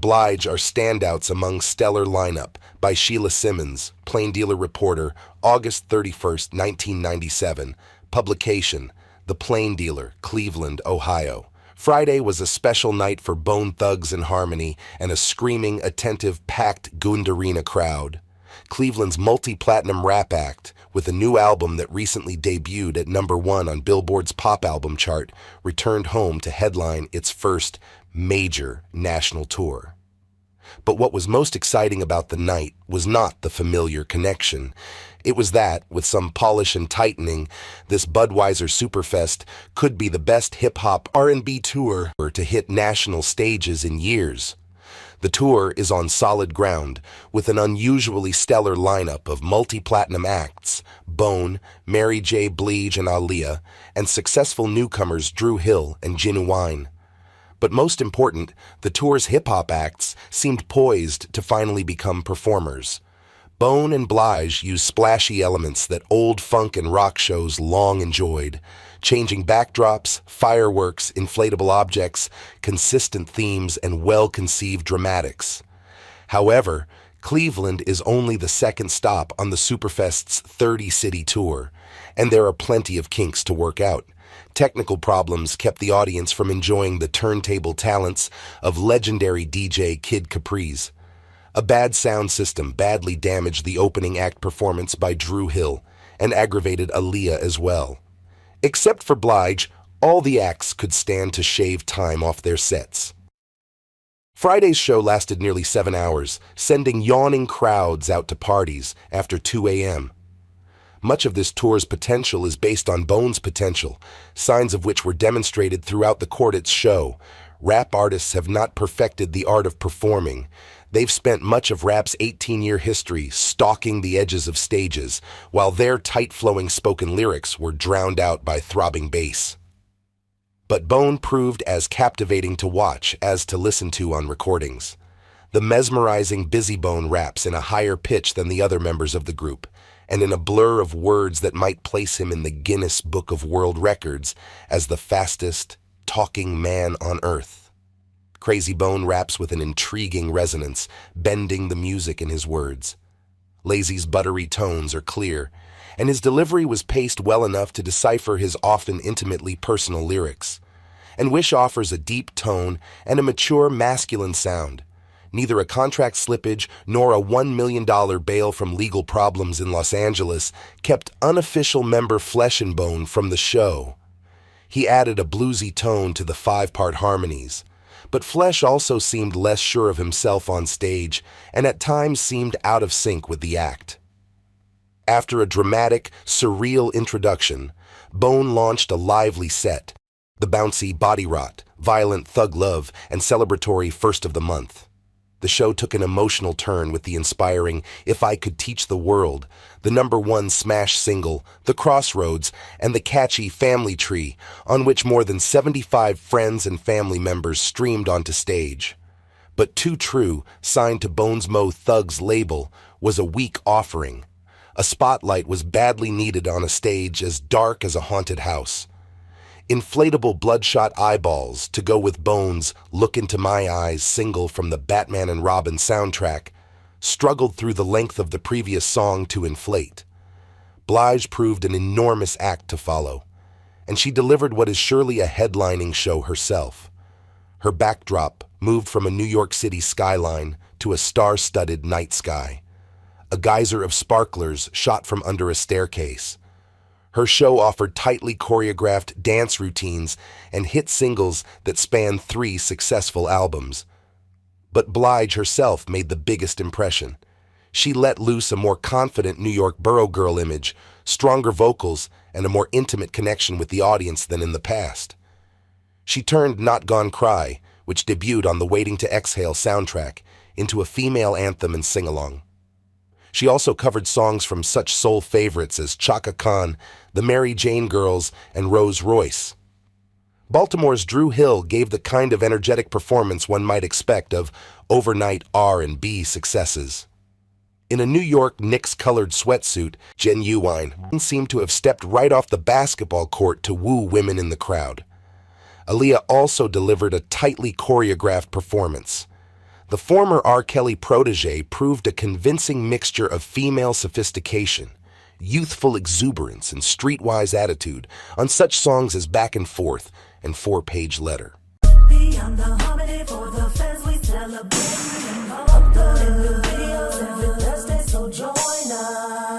Blige are standouts among stellar lineup by SHEILA Simmons, Plain Dealer Reporter, August 31st, 1997. Publication, The Plain Dealer, Cleveland, Ohio. Friday was a special night for Bone Thugs-n-Harmony and a screaming, attentive, packed Goondarena crowd. Cleveland's multi-platinum rap act, with a new album that recently debuted at #1 on Billboard's pop album chart, returned home to headline its first major national tour. But what was most exciting about the night was not the familiar connection. It was that, with some polish and tightening, this Budweiser Superfest could be the best hip-hop R&B tour to hit national stages in years. The tour is on solid ground, with an unusually stellar lineup of multi-platinum acts, Bone, Mary J. Blige and Aaliyah, and successful newcomers Dru Hill and Ginuwine. But most important, the tour's hip-hop acts seemed poised to finally become performers. Bone and Blige use splashy elements that old funk and rock shows long enjoyed, changing backdrops, fireworks, inflatable objects, consistent themes, and well-conceived dramatics. However, Cleveland is only the second stop on the Superfest's 30-city tour, and there are plenty of kinks to work out. Technical problems kept the audience from enjoying the turntable talents of legendary DJ Kid Capri's. A bad sound system badly damaged the opening act performance by Dru Hill and aggravated Aaliyah as well. Except for Blige, all the acts could stand to shave time off their sets. Friday's show lasted nearly 7 hours, sending yawning crowds out to parties after 2 a.m. Much of this tour's potential is based on Bone's potential, signs of which were demonstrated throughout the quartet's show. Rap artists have not perfected the art of performing. They've spent much of rap's 18-year history stalking the edges of stages, while their tight-flowing spoken lyrics were drowned out by throbbing bass. But Bone proved as captivating to watch as to listen to on recordings. The mesmerizing Busy Bone raps in a higher pitch than the other members of the group, and in a blur of words that might place him in the Guinness Book of World Records as the fastest talking man on Earth. Crazy Bone raps with an intriguing resonance, bending the music in his words. Lazy's buttery tones are clear, and his delivery was paced well enough to decipher his often intimately personal lyrics. And Wish offers a deep tone and a mature masculine sound. Neither a contract slippage nor a $1 million bail from legal problems in Los Angeles kept unofficial member Flesh and Bone from the show. He added a bluesy tone to the 5-part harmonies. But Flesh also seemed less sure of himself on stage and at times seemed out of sync with the act. After a dramatic, surreal introduction, Bone launched a lively set, the bouncy Body Rot, violent Thug Love, and celebratory First of the Month. The show took an emotional turn with the inspiring If I Could Teach the World, the #1 smash single, The Crossroads, and the catchy Family Tree, on which more than 75 friends and family members streamed onto stage. But Too True, signed to Bones Mo Thugs label, was a weak offering. A spotlight was badly needed on a stage as dark as a haunted house. Inflatable bloodshot eyeballs to go with Bones' Look Into My Eyes single from the Batman and Robin soundtrack struggled through the length of the previous song to inflate. Blige proved an enormous act to follow, and she delivered what is surely a headlining show herself. Her backdrop moved from a New York City skyline to a star-studded night sky, a geyser of sparklers shot from under a staircase. Her show offered tightly choreographed dance routines and hit singles that spanned 3 successful albums. But Blige herself made the biggest impression. She let loose a more confident New York borough girl image, stronger vocals, and a more intimate connection with the audience than in the past. She turned Not Gone Cry, which debuted on the Waiting to Exhale soundtrack, into a female anthem and sing-along. She also covered songs from such soul favorites as Chaka Khan, the Mary Jane Girls, and Rose Royce. Baltimore's Dru Hill gave the kind of energetic performance one might expect of overnight R&B successes. In a New York Knicks-colored sweatsuit, Ginuwine seemed to have stepped right off the basketball court to woo women in the crowd. Aaliyah also delivered a tightly choreographed performance. The former R. Kelly protege proved a convincing mixture of female sophistication, youthful exuberance, and streetwise attitude on such songs as Back and Forth and 4-Page Letter. Beyond the harmony for the fans, we celebrate. Uploading new videos every Thursday, so join us.